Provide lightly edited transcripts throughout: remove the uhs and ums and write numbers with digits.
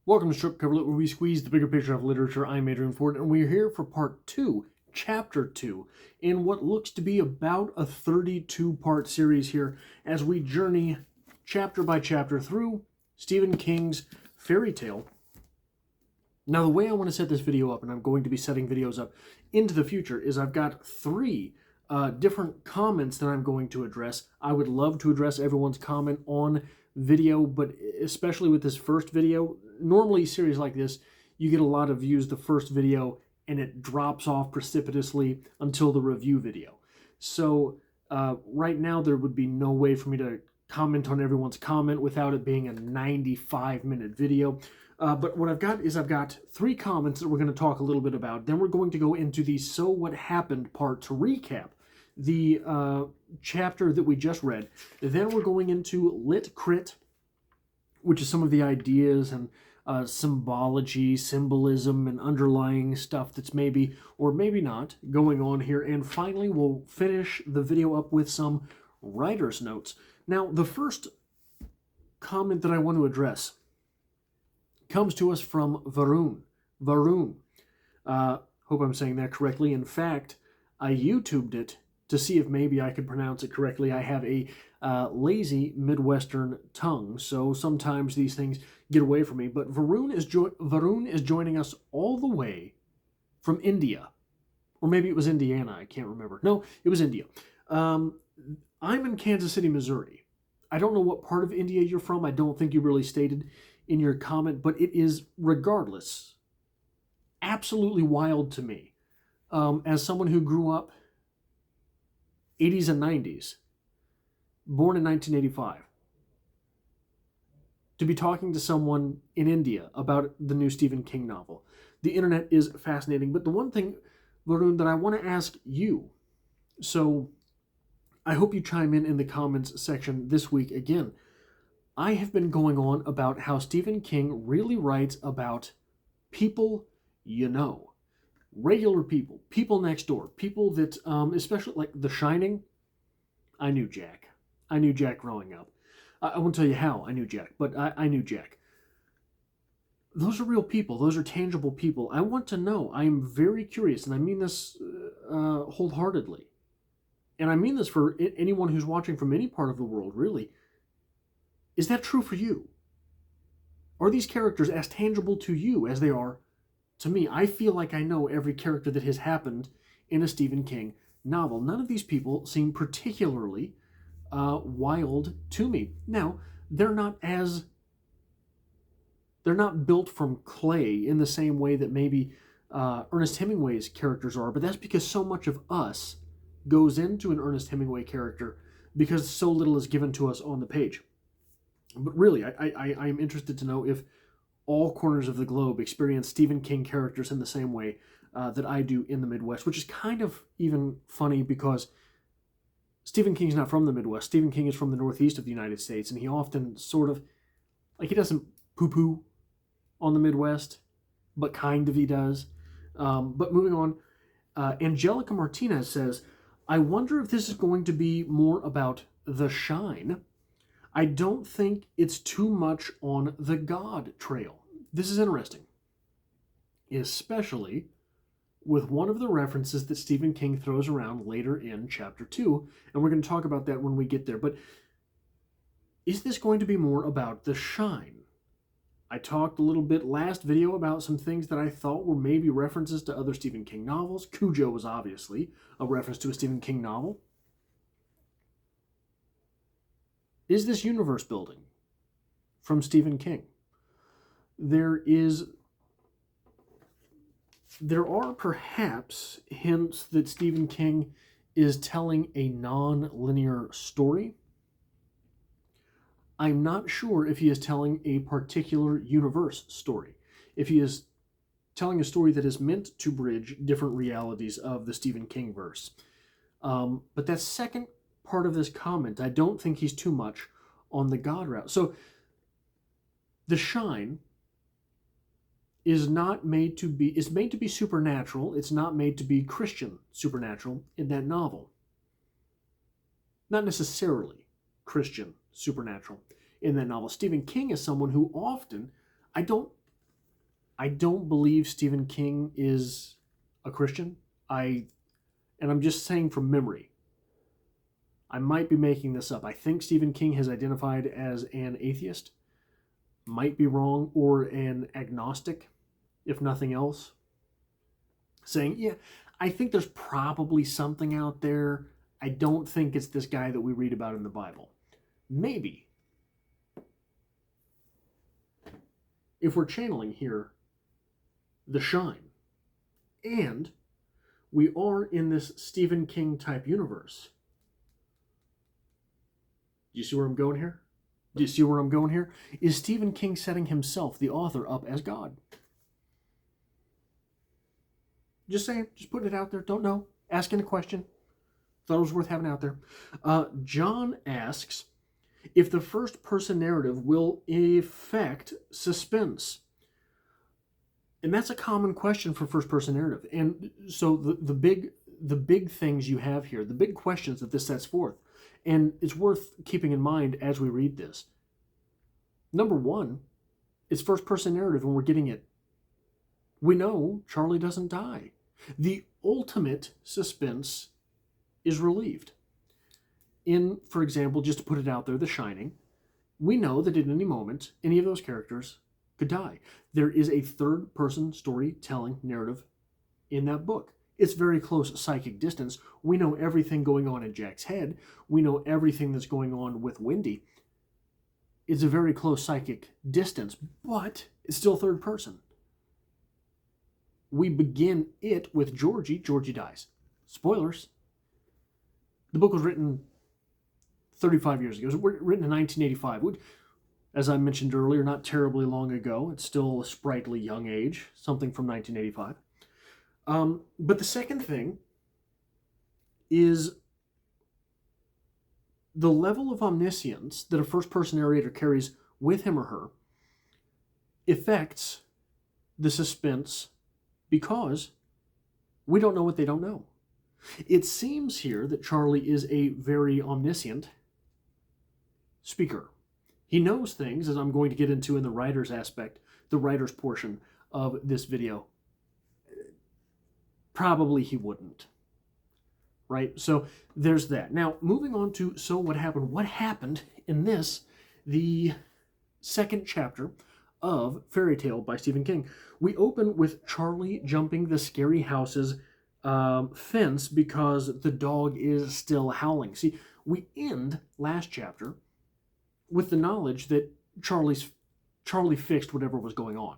Welcome to Strip Cover Lit, where we squeeze the bigger picture of literature. I'm Adrian Ford, and we're here for part 2, chapter 2, in what looks to be about a 32-part series here as we journey chapter by chapter through Stephen King's fairy tale. Now, the way I want to set this video up, and I'm going to be setting videos up into the future, is I've got 3 different comments that I'm going to address. I would love to address everyone's comment on video, but especially with this first video, normally series like this, you get a lot of views the first video and it drops off precipitously until the review video. So right now there would be no way for me to comment on everyone's comment without it being a 95-minute video. But what I've got 3 comments that we're going to talk a little bit about. Then we're going to go into the So What Happened part to recap the chapter that we just read. Then we're going into Lit Crit, which is some of the ideas and symbology, symbolism, and underlying stuff that's maybe or maybe not going on here. And finally, we'll finish the video up with some writer's notes. Now, the first comment that I want to address comes to us from Varun. Hope I'm saying that correctly. In fact, I YouTubed it to see if maybe I could pronounce it correctly. I have a lazy Midwestern tongue, so sometimes these things get away from me. But Varun is joining us all the way from India. Or maybe it was Indiana, I can't remember. No, it was India. I'm in Kansas City, Missouri. I don't know what part of India you're from. I don't think you really stated in your comment, but it is, regardless, absolutely wild to me. As someone who grew up 80s and 90s, born in 1985, to be talking to someone in India about the new Stephen King novel. The internet is fascinating, but the one thing, Varun, that I want to ask you, so I hope you chime in the comments section this week again. I have been going on about how Stephen King really writes about people you know. Regular people, people next door, people that, especially like The Shining. I knew Jack. I knew Jack growing up. I won't tell you how I knew Jack, but I knew Jack. Those are real people. Those are tangible people. I want to know. I am very curious, and I mean this wholeheartedly. And I mean this for anyone who's watching from any part of the world, really. Is that true for you? Are these characters as tangible to you as they are to me? I feel like I know every character that has happened in a Stephen King novel. None of these people seem particularly wild to me. Now, they're not built from clay in the same way that maybe Ernest Hemingway's characters are, but that's because so much of us goes into an Ernest Hemingway character because so little is given to us on the page. But really, I am interested to know if all corners of the globe experience Stephen King characters in the same way that I do in the Midwest, which is kind of even funny because Stephen King's not from the Midwest. Stephen King is from the Northeast of the United States, and he often sort of, like, he doesn't poo-poo on the Midwest, but kind of he does. But moving on, Angelica Martinez says, I wonder if this is going to be more about The Shine. I don't think it's too much on the God trail. This is interesting, especially with one of the references that Stephen King throws around later in chapter 2, and we're going to talk about that when we get there. But is this going to be more about The Shine? I talked a little bit last video about some things that I thought were maybe references to other Stephen King novels. Cujo was obviously a reference to a Stephen King novel. Is this universe building from Stephen King? There are perhaps hints that Stephen King is telling a non-linear story. I'm not sure if he is telling a particular universe story. If he is telling a story that is meant to bridge different realities of the Stephen King verse. But that second part of this comment, I don't think he's too much on the God route. So The Shine is made to be supernatural. It's not made to be Christian supernatural in that novel. Not necessarily Christian supernatural in that novel. Stephen King is someone who often, I don't I don't believe Stephen King is a Christian. And I'm just saying from memory. I might be making this up. I think Stephen King has identified as an atheist. Might be wrong, or an agnostic, if nothing else. Saying, yeah, I think there's probably something out there. I don't think it's this guy that we read about in the Bible. Maybe. If we're channeling here, The Shine, and we are in this Stephen King type universe. Do you see where I'm going here? Do you see where I'm going here? Is Stephen King setting himself, the author, up as God? Just saying, just putting it out there. Don't know. Asking a question. Thought it was worth having out there. John asks if the first person narrative will affect suspense. And that's a common question for first person narrative. And so the big things you have here, the big questions that this sets forth, and it's worth keeping in mind as we read this. Number one, it's first person narrative and we're getting it. We know Charlie doesn't die. The ultimate suspense is relieved. In, for example, just to put it out there, The Shining, we know that at any moment, any of those characters could die. There is a third-person storytelling narrative in that book. It's very close psychic distance. We know everything going on in Jack's head. We know everything that's going on with Wendy. It's a very close psychic distance, but it's still third person. We begin it with Georgie. Georgie dies. Spoilers. The book was written 35 years ago. It was written in 1985, which, as I mentioned earlier, not terribly long ago. It's still a sprightly young age, something from 1985. But the second thing is the level of omniscience that a first-person narrator carries with him or her affects the suspense because we don't know what they don't know. It seems here that Charlie is a very omniscient speaker. He knows things, as I'm going to get into in the writer's aspect, the writer's portion of this video. Probably he wouldn't. Right? So there's that. Now, moving on to So What Happened? What happened in this, the second chapter of Fairy Tale by Stephen King? We open with Charlie jumping the scary house's fence because the dog is still howling. See, we end last chapter with the knowledge that Charlie fixed whatever was going on.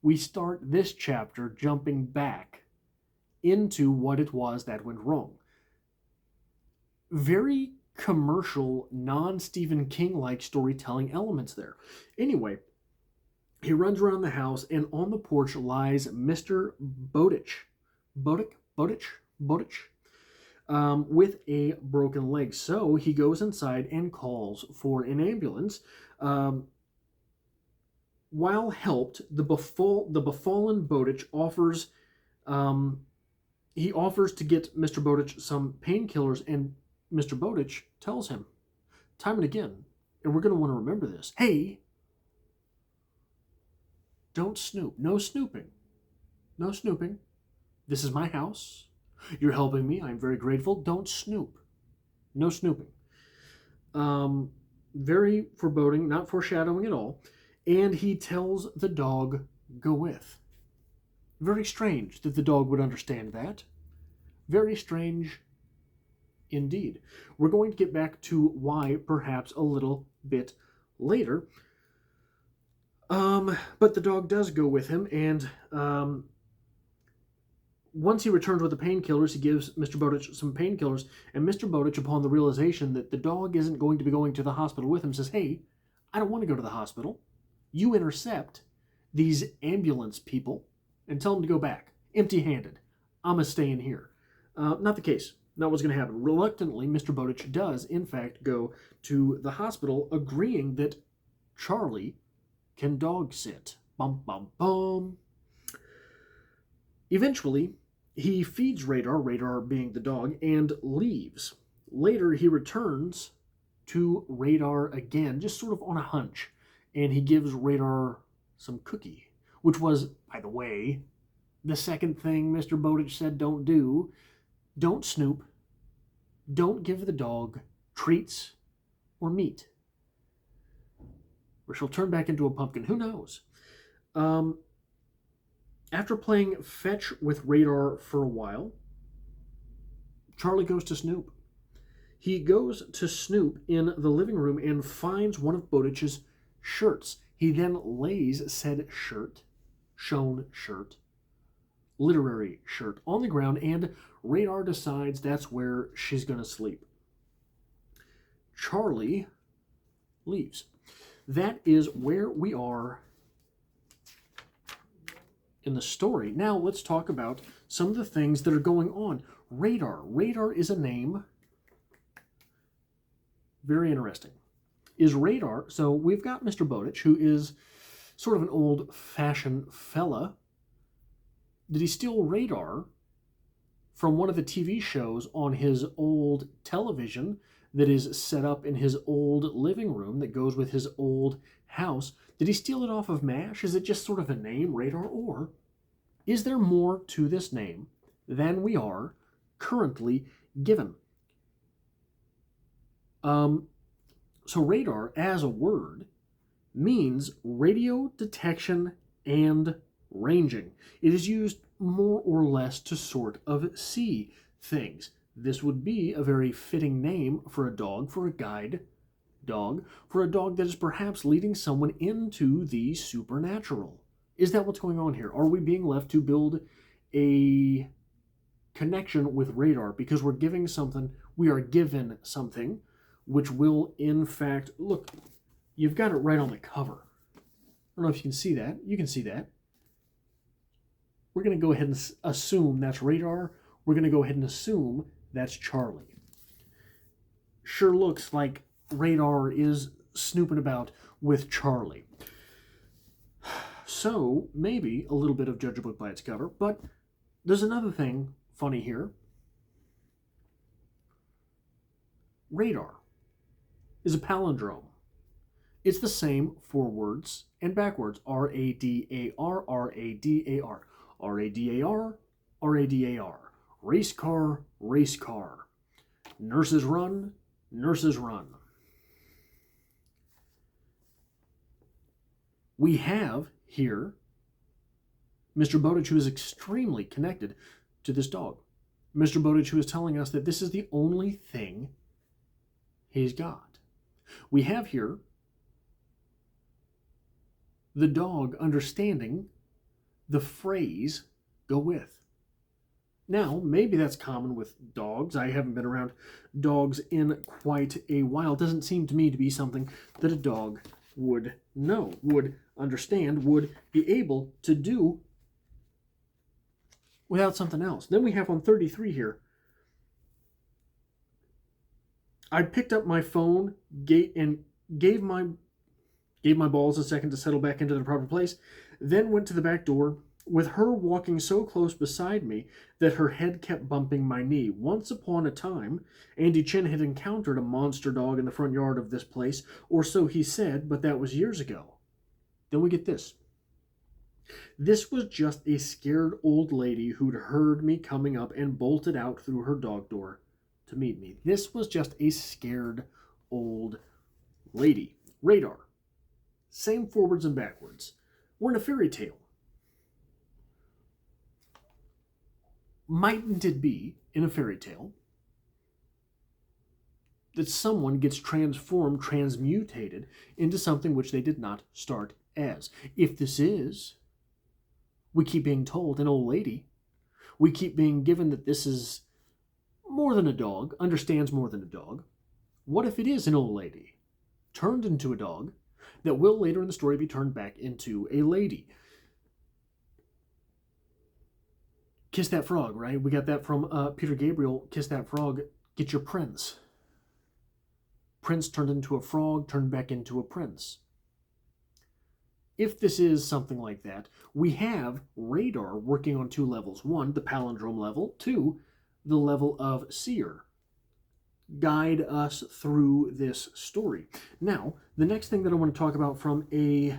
We start this chapter jumping back into what it was that went wrong. Very commercial, non-Stephen King-like storytelling elements there. Anyway, he runs around the house, and on the porch lies Mr. Bowditch. Bowditch, with a broken leg. So he goes inside and calls for an ambulance. While helped, the befallen Bowditch offers to get Mr. Bowditch some painkillers, and Mr. Bowditch tells him time and again, and we're going to want to remember this, hey, don't snoop. No snooping. No snooping. This is my house. You're helping me. I'm very grateful. Don't snoop. No snooping. Very foreboding, not foreshadowing at all. And he tells the dog, go with. Very strange that the dog would understand that. Very strange indeed. We're going to get back to why perhaps a little bit later. But the dog does go with him, and once he returns with the painkillers, he gives Mr. Bowditch some painkillers, and Mr. Bowditch, upon the realization that the dog isn't going to be going to the hospital with him, says, hey, I don't want to go to the hospital. You intercept these ambulance people and tell them to go back, empty-handed. I'm going to stay in here. Not the case. Not what's going to happen. Reluctantly, Mr. Bowditch does, in fact, go to the hospital, agreeing that Charlie can dog sit. Bum, bum, bum. Eventually, he feeds Radar being the dog, and leaves. Later, he returns to Radar again, just sort of on a hunch, and he gives Radar some cookie. which was, by the way, the second thing Mr. Bowditch said don't do. Don't snoop. Don't give the dog treats or meat, or she'll turn back into a pumpkin. Who knows? After playing fetch with Radar for a while, Charlie goes to Snoop. He goes to Snoop in the living room and finds one of Bowditch's shirts. He then lays said shirt, shown shirt, literary shirt, on the ground, and Radar decides that's where she's going to sleep. Charlie leaves. That is where we are in the story. Now let's talk about some of the things that are going on. Radar. Radar is a name. Very interesting. Is Radar, so we've got Mr. Bowditch, who is sort of an old-fashioned fella. Did he steal Radar from one of the TV shows on his old television that is set up in his old living room that goes with his old house? Did he steal it off of MASH? Is it just sort of a name, Radar? Or is there more to this name than we are currently given? So radar as a word means radio detection and ranging. It is used more or less to sort of see things. This would be a very fitting name for a dog, for a guide dog, for a dog that is perhaps leading someone into the supernatural. Is that what's going on here? Are we being left to build a connection with radar because we're giving something, we are given something which will in fact, look, you've got it right on the cover. I don't know if you can see that. You can see that. We're going to go ahead and assume that's Radar. We're going to go ahead and assume that's Charlie. Sure looks like Radar is snooping about with Charlie. So, maybe a little bit of judge a book by its cover, but there's another thing funny here. Radar is a palindrome. It's the same forwards and backwards. R-A-D-A-R, R-A-D-A-R, R-A-D-A-R, R-A-D-A-R. Race car, race car. Nurses run, nurses run. We have here Mr. Bowditch, who is extremely connected to this dog. Mr. Bowditch, who is telling us that this is the only thing he's got. We have here the dog understanding the phrase, go with. Now, maybe that's common with dogs. I haven't been around dogs in quite a while. It doesn't seem to me to be something that a dog would know, would understand, would be able to do without something else. Then we have on 33 here, I picked up my phone and gave my balls a second to settle back into the proper place, then went to the back door, with her walking so close beside me that her head kept bumping my knee. Once upon a time, Andy Chin had encountered a monster dog in the front yard of this place, or so he said, but that was years ago. Then we get this. This was just a scared old lady who'd heard me coming up and bolted out through her dog door to meet me. This was just a scared old lady. Radar. Same forwards and backwards. We're in a fairy tale. Mightn't it be, in a fairy tale, that someone gets transformed, transmutated into something which they did not start as? If this is, we keep being told, an old lady, we keep being given that this is more than a dog, understands more than a dog. What if it is an old lady, turned into a dog, that will later in the story be turned back into a lady? Kiss That Frog, right? We got that from Peter Gabriel. Kiss That Frog, get your prince. Prince turned into a frog, turned back into a prince. If this is something like that, we have Radar working on two levels. One, the palindrome level. Two, the level of seer. Guide us through this story. Now, the next thing that I want to talk about from a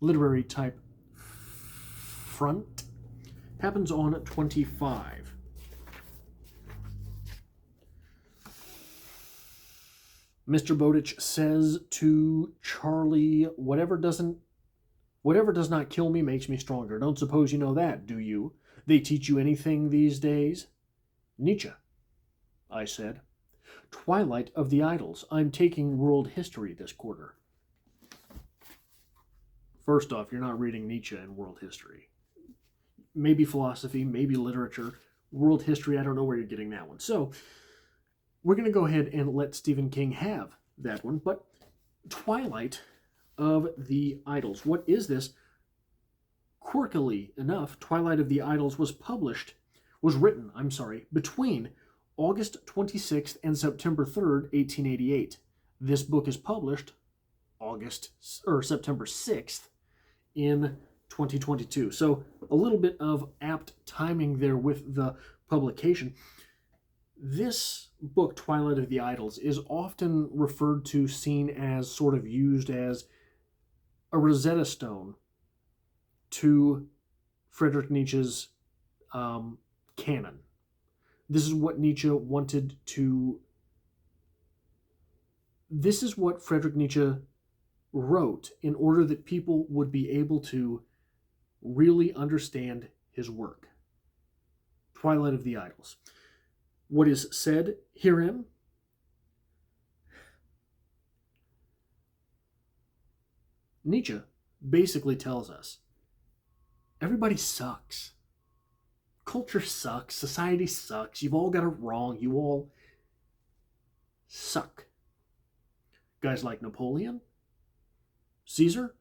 literary type front happens on 25. Mr. Bowditch says to Charlie, whatever does not kill me makes me stronger. Don't suppose you know that, do you? They teach you anything these days? Nietzsche, I said. Twilight of the Idols. I'm taking world history this quarter. First off, you're not reading Nietzsche in world history. Maybe philosophy, maybe literature. World history, I don't know where you're getting that one. So, we're going to go ahead and let Stephen King have that one. But Twilight of the Idols. What is this? Quirkily enough, Twilight of the Idols was written between August 26th and September 3rd, 1888. This book is published September 6th in 2022. So a little bit of apt timing there with the publication. This book, Twilight of the Idols, is often referred to, seen as, sort of used as a Rosetta Stone to Friedrich Nietzsche's canon. This is what Friedrich Nietzsche wrote in order that people would be able to really understand his work. Twilight of the Idols. What is said herein? Nietzsche basically tells us everybody sucks. Culture sucks. Society sucks. You've all got it wrong. You all suck. Guys like Napoleon, Caesar,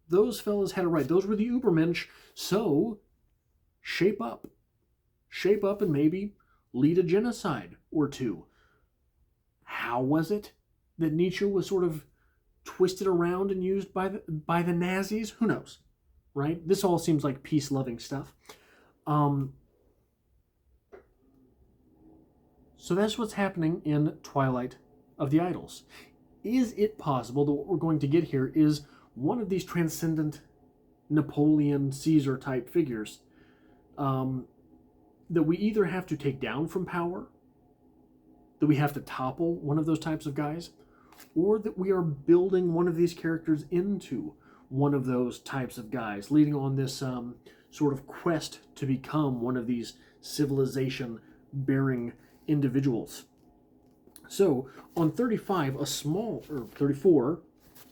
those fellas had it right. Those were the Übermensch. So, shape up. Shape up and maybe lead a genocide or two. How was it that Nietzsche was sort of twisted around and used by the Nazis? Who knows, right? This all seems like peace-loving stuff. So that's what's happening in Twilight of the Idols. Is it possible that what we're going to get here is one of these transcendent Napoleon, Caesar type figures that we either have to take down from power, that we have to topple one of those types of guys, or that we are building one of these characters into one of those types of guys, leading on this sort of quest to become one of these civilization-bearing individuals. So, on 34,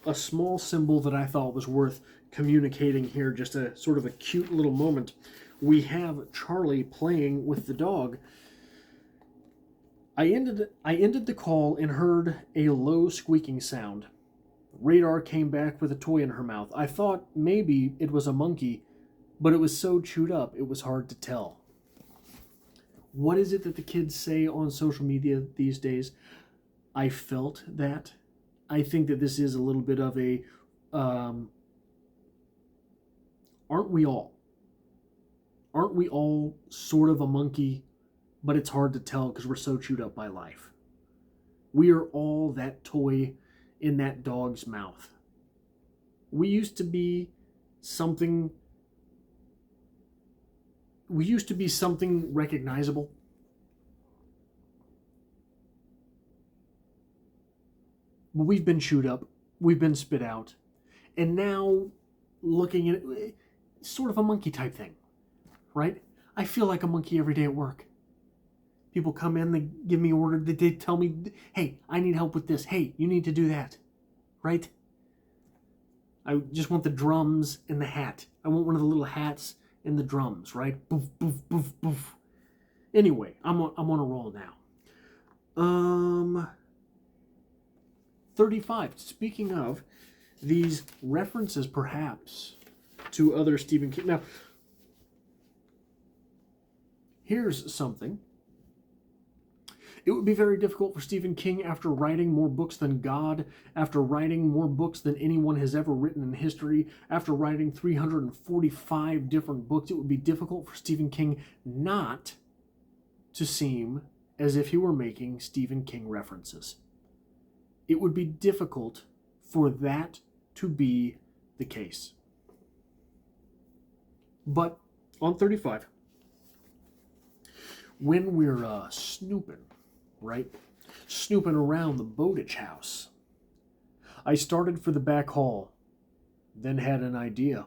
a small symbol that I thought was worth communicating here, just a sort of a cute little moment. We have Charlie playing with the dog. I ended the call and heard a low squeaking sound. Radar came back with a toy in her mouth. I thought maybe it was a monkey, but it was so chewed up it was hard to tell. What is it that the kids say on social media these days? I felt that. I think that this is a little bit of a, aren't we all? Aren't we all sort of a monkey, but it's hard to tell because we're so chewed up by life? We are all that toy in that dog's mouth. We used to be something recognizable. But we've been chewed up, we've been spit out, and now looking at it, sort of a monkey type thing, right? I feel like a monkey every day at work. People come in, they give me orders, they tell me, hey, I need help with this, hey, you need to do that, right? I just want the drums and the hat. I want one of the little hats and the drums, right? Boof, boof, boof, boof. Anyway, I'm on a roll now. 35. Speaking of these references, perhaps, to other Stephen King. Now, here's something. It would be very difficult for Stephen King, after writing more books than God, after writing more books than anyone has ever written in history, after writing 345 different books, it would be difficult for Stephen King not to seem as if he were making Stephen King references. It would be difficult for that to be the case. But on 35, when we're snooping, right? Snooping around the Bowditch house, I started for the back hall, then had an idea.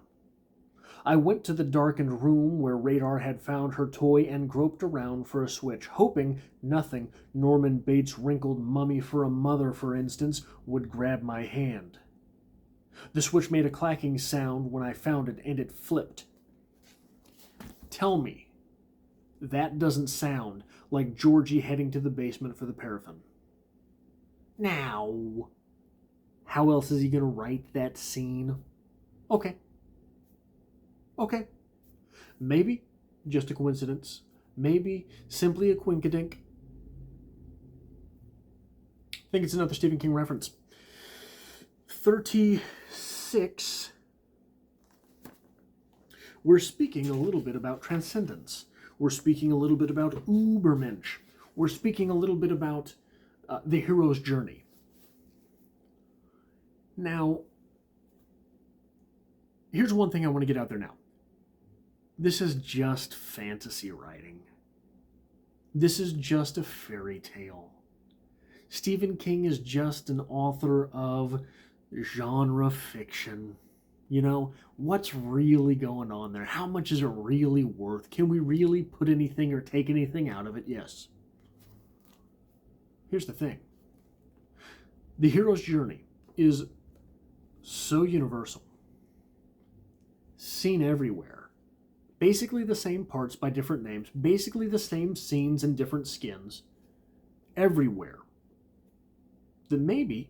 I went to the darkened room where Radar had found her toy and groped around for a switch, hoping nothing, Norman Bates' wrinkled mummy for a mother, for instance, would grab my hand. The switch made a clacking sound when I found it, and it flipped. Tell me, that doesn't sound like Georgie heading to the basement for the paraffin. Now, how else is he going to write that scene? Okay. Maybe just a coincidence. Maybe simply a quinkadink. I think it's another Stephen King reference. 36. We're speaking a little bit about transcendence. We're speaking a little bit about Ubermensch. We're speaking a little bit about the hero's journey. Now, here's one thing I want to get out there now. This is just fantasy writing. This is just a fairy tale. Stephen King is just an author of genre fiction. You know, what's really going on there? How much is it really worth? Can we really put anything or take anything out of it? Yes. Here's the thing. The hero's journey is so universal, seen everywhere. Basically the same parts by different names, basically the same scenes and different skins, everywhere. That maybe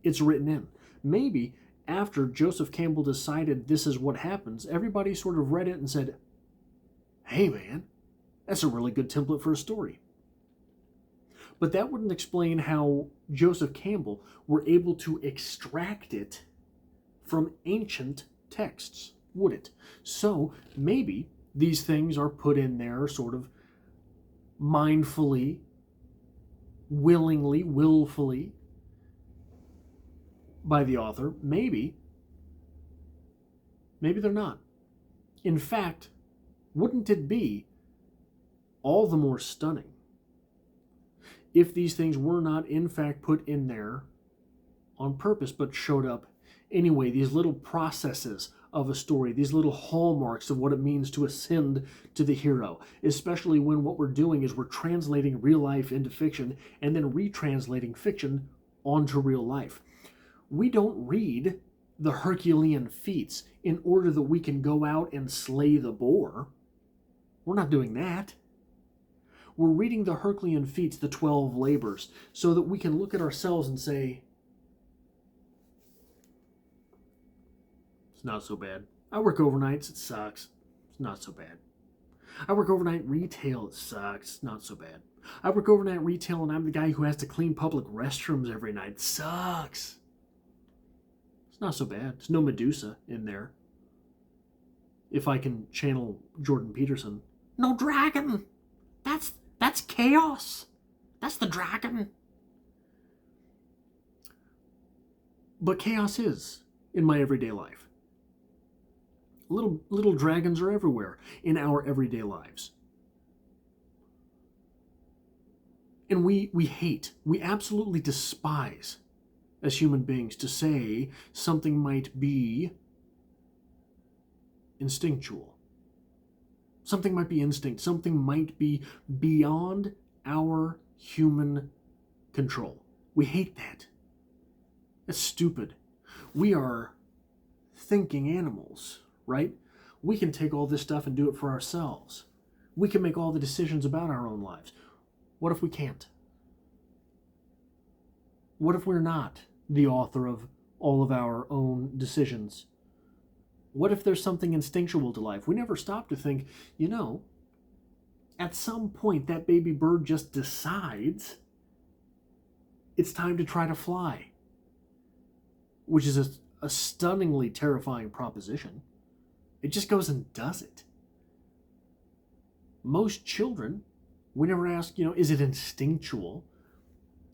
it's written in. Maybe after Joseph Campbell decided this is what happens, everybody sort of read it and said, hey man, that's a really good template for a story. But that wouldn't explain how Joseph Campbell were able to extract it from ancient texts, would it? So maybe these things are put in there sort of mindfully, willingly, willfully by the author. Maybe they're not. In fact, wouldn't it be all the more stunning if these things were not in fact put in there on purpose but showed up anyway, these little processes of a story, these little hallmarks of what it means to ascend to the hero, especially when what we're doing is we're translating real life into fiction and then retranslating fiction onto real life. We don't read the Herculean feats in order that we can go out and slay the boar. We're not doing that. We're reading the Herculean feats, the 12 labors, so that we can look at ourselves and say, it's not so bad. I work overnights, it sucks. It's not so bad. I work overnight retail, it sucks. It's not so bad. I work overnight retail and I'm the guy who has to clean public restrooms every night. It sucks. It's not so bad. There's no Medusa in there. If I can channel Jordan Peterson. No dragon! That's chaos! That's the dragon! But chaos is in my everyday life. Little dragons are everywhere in our everyday lives. And we hate, we absolutely despise as human beings to say something might be instinctual. Something might be instinct. Something might be beyond our human control. We hate that. That's stupid. We are thinking animals, right? We can take all this stuff and do it for ourselves. We can make all the decisions about our own lives. What if we can't? What if we're not the author of all of our own decisions? What if there's something instinctual to life? We never stop to think, you know, at some point that baby bird just decides it's time to try to fly, which is a stunningly terrifying proposition. It just goes and does it. Most children, we never ask, you know, is it instinctual?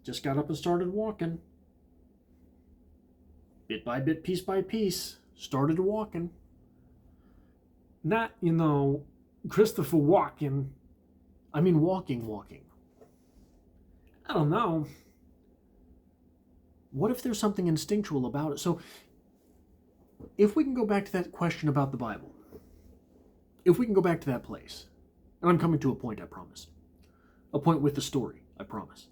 Just got up and started walking. bit by bit, piece by piece, started walking. Not, Christopher Walken. I mean, walking. I don't know. What if there's something instinctual about it? So, if we can go back to that question about the Bible, if we can go back to that place, and I'm coming to a point, I promise. A point with the story, I promise.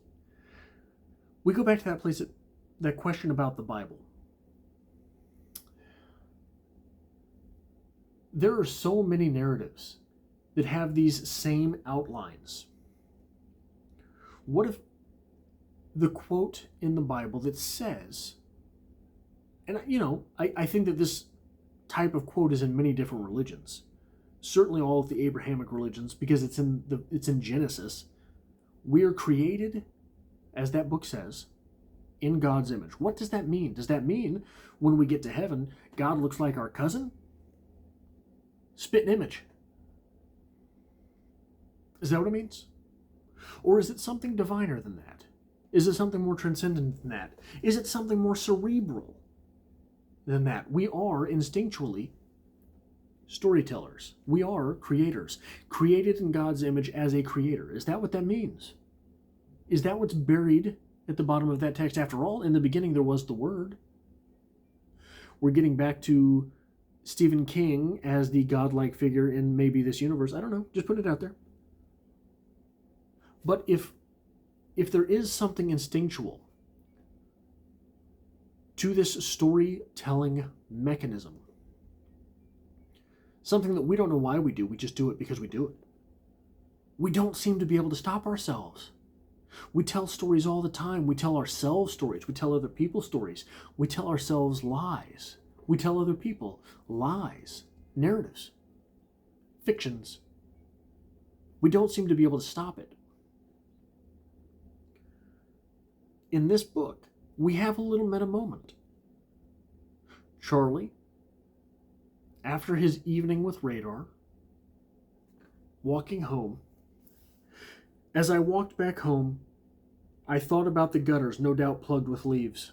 We go back to that place, that question about the Bible. There are so many narratives that have these same outlines. What if the quote in the Bible that says, and I think that this type of quote is in many different religions, certainly all of the Abrahamic religions, because it's in Genesis. We are created, as that book says, in God's image. What does that mean? Does that mean when we get to heaven, God looks like our cousin? Spit image. Is that what it means? Or is it something diviner than that? Is it something more transcendent than that? Is it something more cerebral than that? We are instinctually storytellers. We are creators, created in God's image as a creator. Is that what that means? Is that what's buried at the bottom of that text? After all, in the beginning there was the Word. We're getting back to Stephen King as the godlike figure in maybe this universe. I don't know. Just put it out there. But if there is something instinctual to this storytelling mechanism, something that we don't know why we do, we just do it because we do it. We don't seem to be able to stop ourselves. We tell stories all the time. We tell ourselves stories. We tell other people stories. We tell ourselves lies. We tell other people lies, narratives, fictions. We don't seem to be able to stop it. In this book, we have a little meta moment. Charlie, after his evening with Radar, walking home. As I walked back home, I thought about the gutters, no doubt plugged with leaves,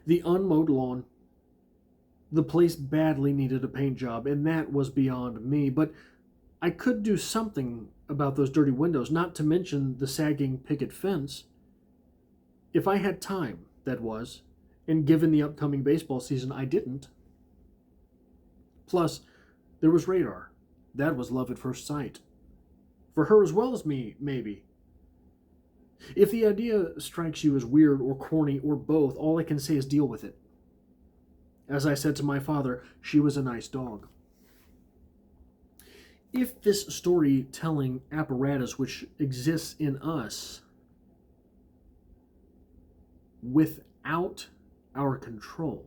the unmowed lawn. The place badly needed a paint job, and that was beyond me, but I could do something about those dirty windows, not to mention the sagging picket fence. If I had time, that was, and given the upcoming baseball season, I didn't. Plus, there was Radar. That was love at first sight. For her as well as me, maybe. If the idea strikes you as weird or corny or both, all I can say is deal with it. As I said to my father, she was a nice dog. If this storytelling apparatus which exists in us without our control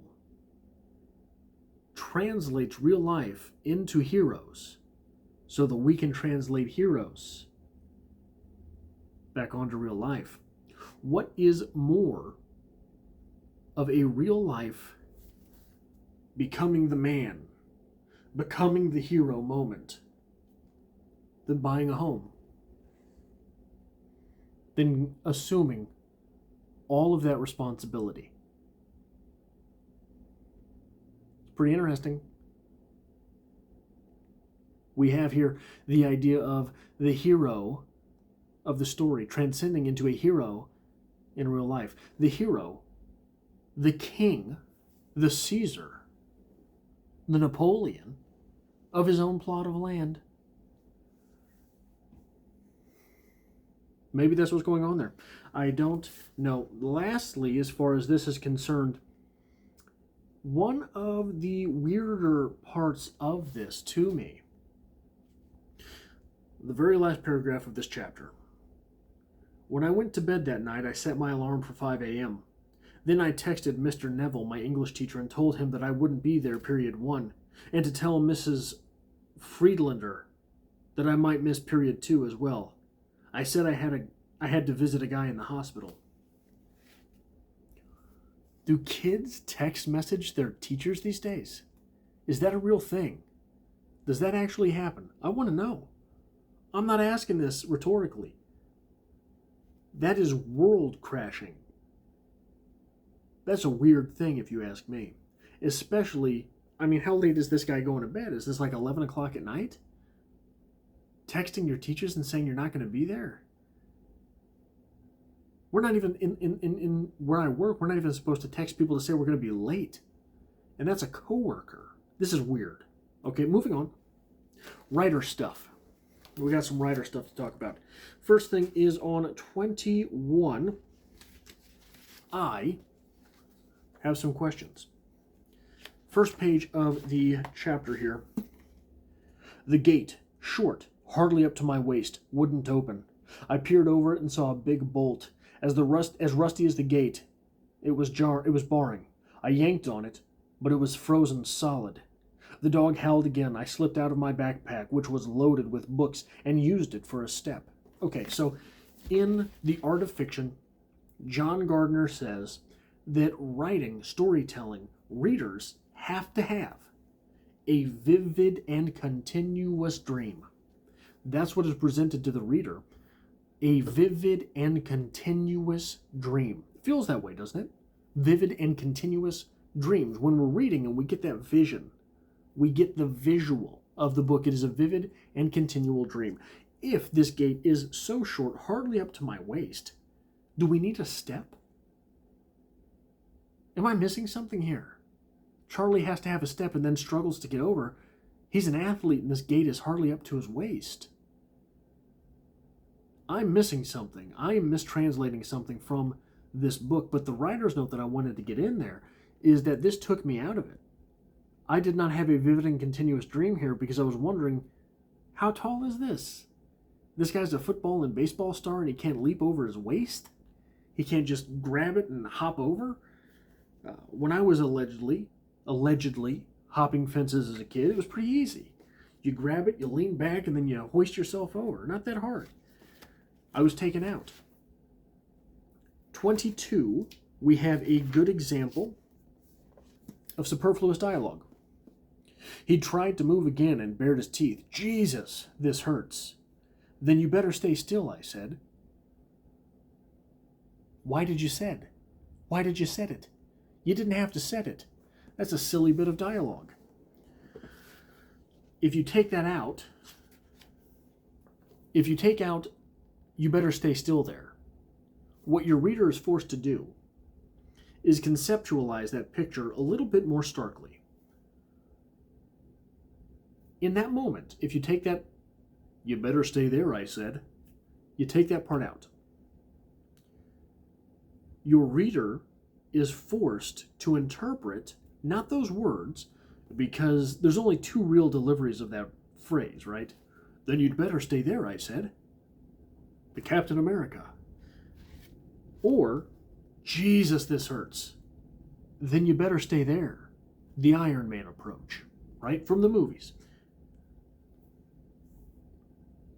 translates real life into heroes so that we can translate heroes back onto real life, what is more of a real life becoming the man, becoming the hero moment than buying a home, than assuming all of that responsibility? It's pretty interesting. We have here the idea of the hero of the story transcending into a hero in real life. The hero, the king, the Caesar, the Napoleon of his own plot of land. Maybe that's what's going on there. I don't know. Lastly, as far as this is concerned, one of the weirder parts of this to me, the very last paragraph of this chapter. When I went to bed that night, I set my alarm for 5 a.m. Then I texted Mr. Neville, my English teacher, and told him that I wouldn't be there period 1, and to tell Mrs. Friedlander that I might miss period 2 as well. I said I had to visit a guy in the hospital. Do kids text message their teachers these days? Is that a real thing? Does that actually happen? I want to know. I'm not asking this rhetorically. That is world crashing. That's a weird thing if you ask me. Especially, I mean, how late is this guy going to bed? Is this like 11 o'clock at night? Texting your teachers and saying you're not going to be there? We're not even, in where I work, we're not even supposed to text people to say we're going to be late. And that's a coworker. This is weird. Okay, moving on. Writer stuff. We got some writer stuff to talk about. First thing is on 21. I have some questions. First page of the chapter here. The gate, short, hardly up to my waist, wouldn't open. I peered over it and saw a big bolt. As rusty as the gate, it was barring. I yanked on it, but it was frozen solid. The dog howled again. I slipped out of my backpack, which was loaded with books, and used it for a step. Okay, so in The Art of Fiction, John Gardner says that writing, storytelling, readers have to have a vivid and continuous dream. That's what is presented to the reader. A vivid and continuous dream. Feels that way, doesn't it? Vivid and continuous dreams. When we're reading and we get that vision, we get the visual of the book. It is a vivid and continual dream. If this gate is so short, hardly up to my waist, do we need a step? Am I missing something here? Charlie has to have a step and then struggles to get over. He's an athlete and this gate is hardly up to his waist. I'm missing something. I am mistranslating something from this book, but the writer's note that I wanted to get in there is that this took me out of it. I did not have a vivid and continuous dream here because I was wondering, how tall is this? This guy's a football and baseball star and he can't leap over his waist? He can't just grab it and hop over? When I was allegedly hopping fences as a kid, it was pretty easy. You grab it, you lean back, and then you hoist yourself over. Not that hard. I was taken out. 22, we have a good example of superfluous dialogue. He tried to move again and bared his teeth. Jesus, this hurts. Then you better stay still, I said. Why did you set it? You didn't have to set it. That's a silly bit of dialogue. If you take out, you better stay still there, what your reader is forced to do is conceptualize that picture a little bit more starkly. In that moment, if you take that, you better stay there, I said, you take that part out. Your reader is forced to interpret not those words, because there's only two real deliveries of that phrase, right? Then you'd better stay there, I said. The Captain America. Or, Jesus, this hurts. Then you better stay there. The Iron Man approach, right? From the movies.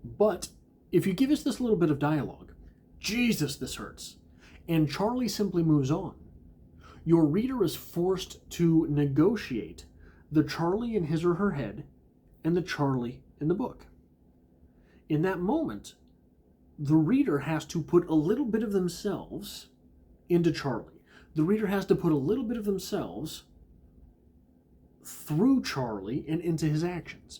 But if you give us this little bit of dialogue, Jesus, this hurts, and Charlie simply moves on, your reader is forced to negotiate the Charlie in his or her head and the Charlie in the book. In that moment, the reader has to put a little bit of themselves into Charlie. The reader has to put a little bit of themselves through Charlie and into his actions.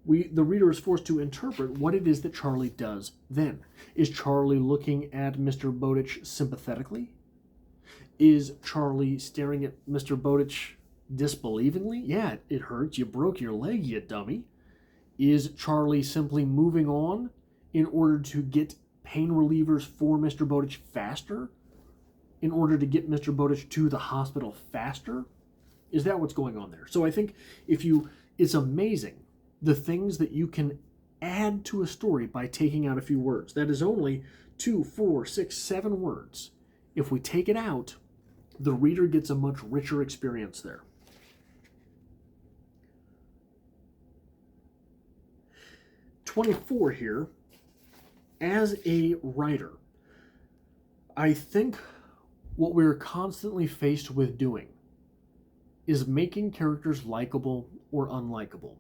The reader is forced to interpret what it is that Charlie does then. Is Charlie looking at Mr. Bowditch sympathetically? Is Charlie staring at Mr. Bowditch disbelievingly? Yeah, it hurts. You broke your leg, you dummy. Is Charlie simply moving on in order to get pain relievers for Mr. Bowditch faster? In order to get Mr. Bowditch to the hospital faster? Is that what's going on there? So I think it's amazing the things that you can add to a story by taking out a few words. That is only 2, 4, 6, 7 words. If we take it out, the reader gets a much richer experience there. '24 here. As a writer, I think what we're constantly faced with doing is making characters likable or unlikable.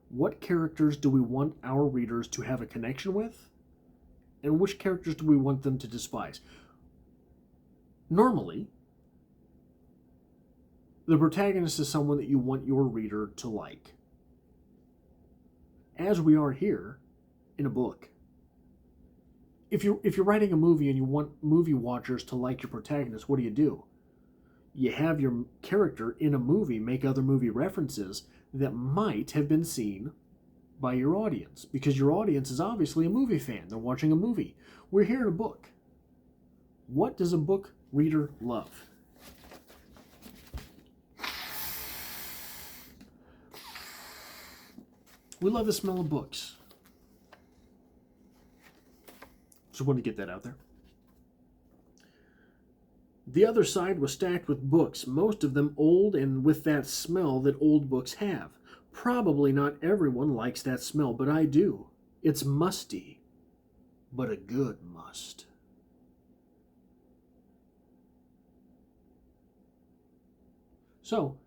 What characters do we want our readers to have a connection with? And which characters do we want them to despise? Normally, The protagonist is someone that you want your reader to like. As we are here in a book. If you're writing a movie and you want movie watchers to like your protagonist, what do? You have your character in a movie make other movie references that might have been seen by your audience, because your audience is obviously a movie fan. They're watching a movie. We're here in a book. What does a book reader love? We love the smell of books. Just wanted to get that out there. The other side was stacked with books, most of them old and with that smell that old books have. Probably not everyone likes that smell, but I do. It's musty, but a good must. So,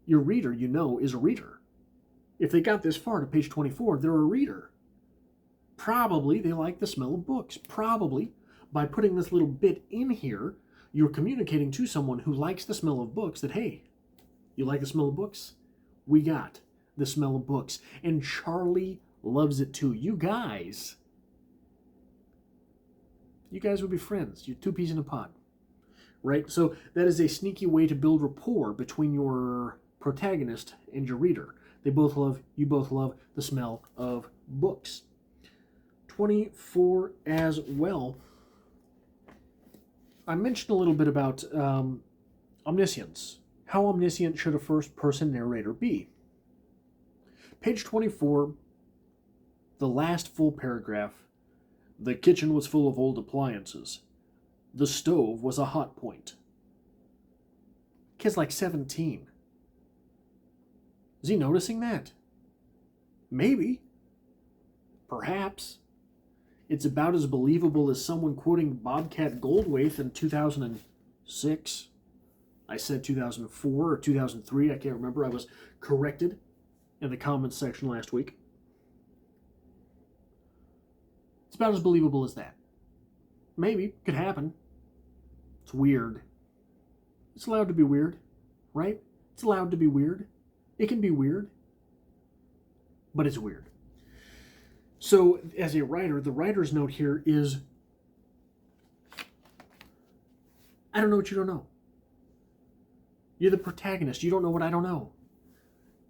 your reader, you know, is a reader. If they got this far to page 24, they're a reader. Probably they like the smell of books. Probably by putting this little bit in here, you're communicating to someone who likes the smell of books that, hey, you like the smell of books? We got the smell of books. And Charlie loves it too. You guys would be friends. You're two peas in a pod. Right? So that is a sneaky way to build rapport between your protagonist and your reader. You both love the smell of books. 24 as well. I mentioned a little bit about omniscience. How omniscient should a first-person narrator be? Page 24, the last full paragraph. The kitchen was full of old appliances. The stove was a hot point. Kid's like 17. Is he noticing that? Maybe. Perhaps. It's about as believable as someone quoting Bobcat Goldthwait in 2006. I said 2004 or 2003, I can't remember. I was corrected in the comments section last week. It's about as believable as that. Maybe. Could happen. It's weird. It's allowed to be weird, right? It's allowed to be weird. It can be weird. But it's weird. So, as a writer, the writer's note here is, I don't know what you don't know. You're the protagonist. You don't know what I don't know.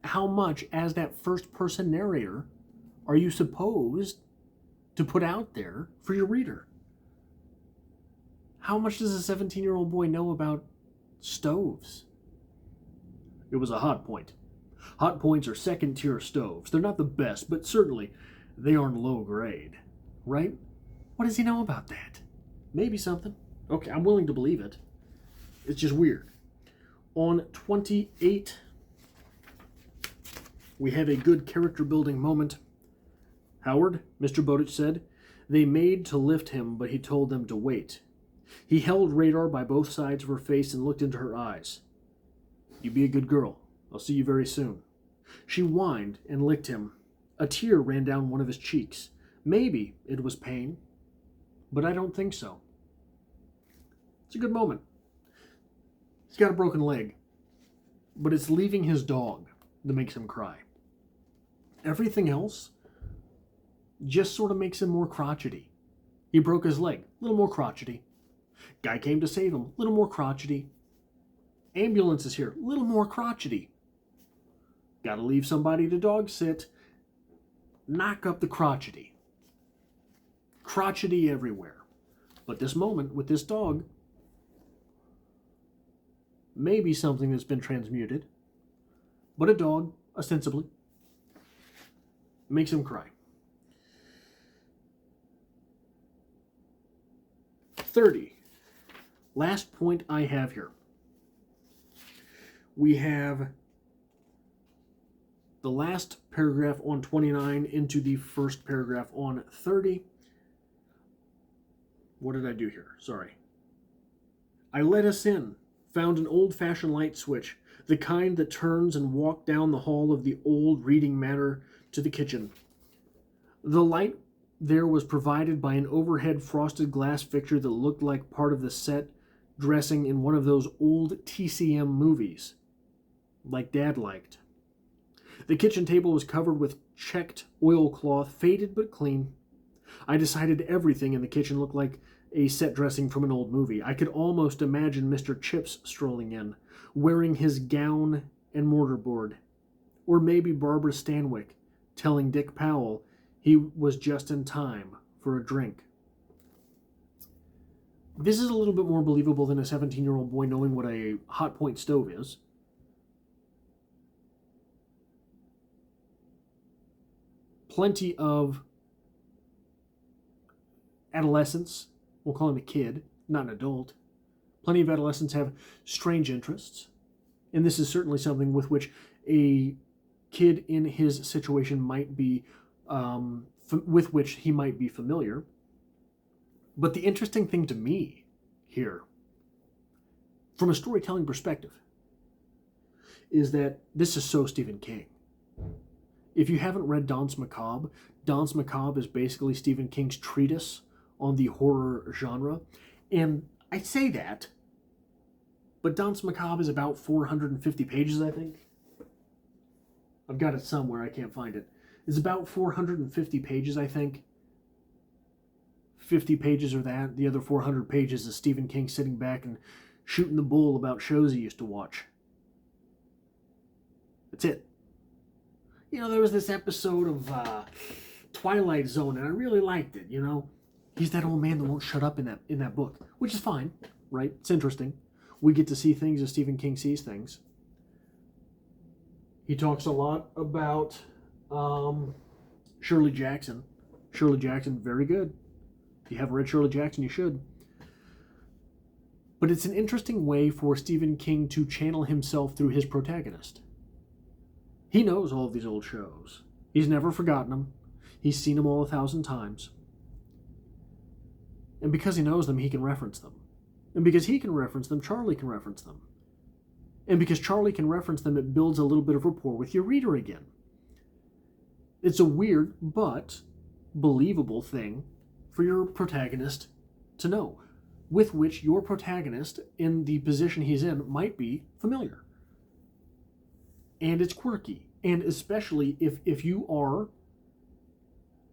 How much, as that first-person narrator, are you supposed to put out there for your reader? How much does a 17-year-old boy know about stoves? It was a hot point. Hot points are second-tier stoves. They're not the best, but certainly they aren't low grade, right? What does he know about that? Maybe something. Okay, I'm willing to believe it. It's just weird. On 28, we have a good character building moment. Howard, Mr. Bowditch said, they made to lift him, but he told them to wait. He held Radar by both sides of her face and looked into her eyes. You be a good girl. I'll see you very soon. She whined and licked him. A tear ran down one of his cheeks. Maybe it was pain, but I don't think so. It's a good moment. He's got a broken leg, but it's leaving his dog that makes him cry. Everything else just sort of makes him more crotchety. He broke his leg, a little more crotchety. Guy came to save him, a little more crotchety. Ambulance is here, a little more crotchety. Gotta leave somebody to dog sit. Knock up the crotchety. Crotchety everywhere. But this moment with this dog may be something that's been transmuted. But a dog, ostensibly, makes him cry. 30. Last point I have here. We have the last paragraph on 29 into the first paragraph on 30. What did I do here? Sorry. I let us in, found an old-fashioned light switch, the kind that turns and walked down the hall of the old reading matter to the kitchen. The light there was provided by an overhead frosted glass fixture that looked like part of the set dressing in one of those old TCM movies, like Dad liked. The kitchen table was covered with checked oilcloth, faded but clean. I decided everything in the kitchen looked like a set dressing from an old movie. I could almost imagine Mr. Chips strolling in, wearing his gown and mortarboard. Or maybe Barbara Stanwyck telling Dick Powell he was just in time for a drink. This is a little bit more believable than a 17-year-old boy knowing what a hot point stove is. Plenty of adolescents, we'll call him a kid, not an adult. Plenty of adolescents have strange interests, and this is certainly something with which a kid in his situation might be, with which he might be familiar. But the interesting thing to me here, from a storytelling perspective, is that this is so Stephen King. If you haven't read Danse Macabre, Danse Macabre is basically Stephen King's treatise on the horror genre. And I say that, but Danse Macabre is about 450 pages, I think. I've got it somewhere, I can't find it. It's about 450 pages, I think. 50 pages are that. The other 400 pages is Stephen King sitting back and shooting the bull about shows he used to watch. That's it. You know, there was this episode of Twilight Zone, and I really liked it, you know. He's that old man that won't shut up in that book, which is fine, right? It's interesting. We get to see things as Stephen King sees things. He talks a lot about Shirley Jackson. Shirley Jackson, very good. If you haven't read Shirley Jackson, you should. But it's an interesting way for Stephen King to channel himself through his protagonist. He knows all of these old shows. He's never forgotten them. He's seen them all 1,000 times. And because he knows them, he can reference them. And because he can reference them, Charlie can reference them. And because Charlie can reference them, it builds a little bit of rapport with your reader again. It's a weird but believable thing for your protagonist to know, with which your protagonist, in the position he's in, might be familiar. And it's quirky. And especially if you are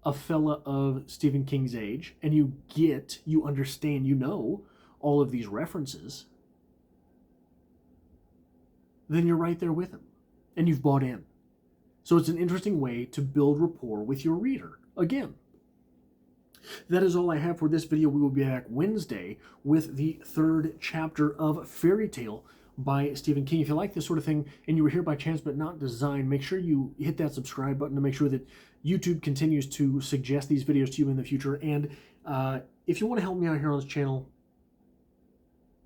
a fella of Stephen King's age, and you understand, you know all of these references, then you're right there with him. And you've bought in. So it's an interesting way to build rapport with your reader. Again, that is all I have for this video. We will be back Wednesday with the 3rd chapter of Fairy Tale by Stephen King. If you like this sort of thing and you were here by chance but not design, make sure you hit that subscribe button to make sure that YouTube continues to suggest these videos to you in the future. And if you want to help me out here on this channel,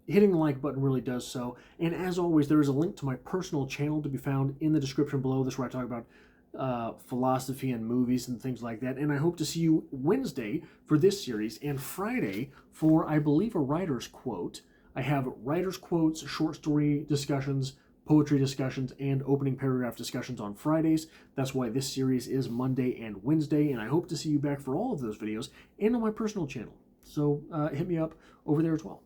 hitting the like button really does so. And as always, there is a link to my personal channel to be found in the description below. This is where I talk about philosophy and movies and things like that. And I hope to see you Wednesday for this series and Friday for, I believe, a writer's quote. I have writer's quotes, short story discussions, poetry discussions, and opening paragraph discussions on Fridays. That's why this series is Monday and Wednesday, and I hope to see you back for all of those videos and on my personal channel. So hit me up over there as well.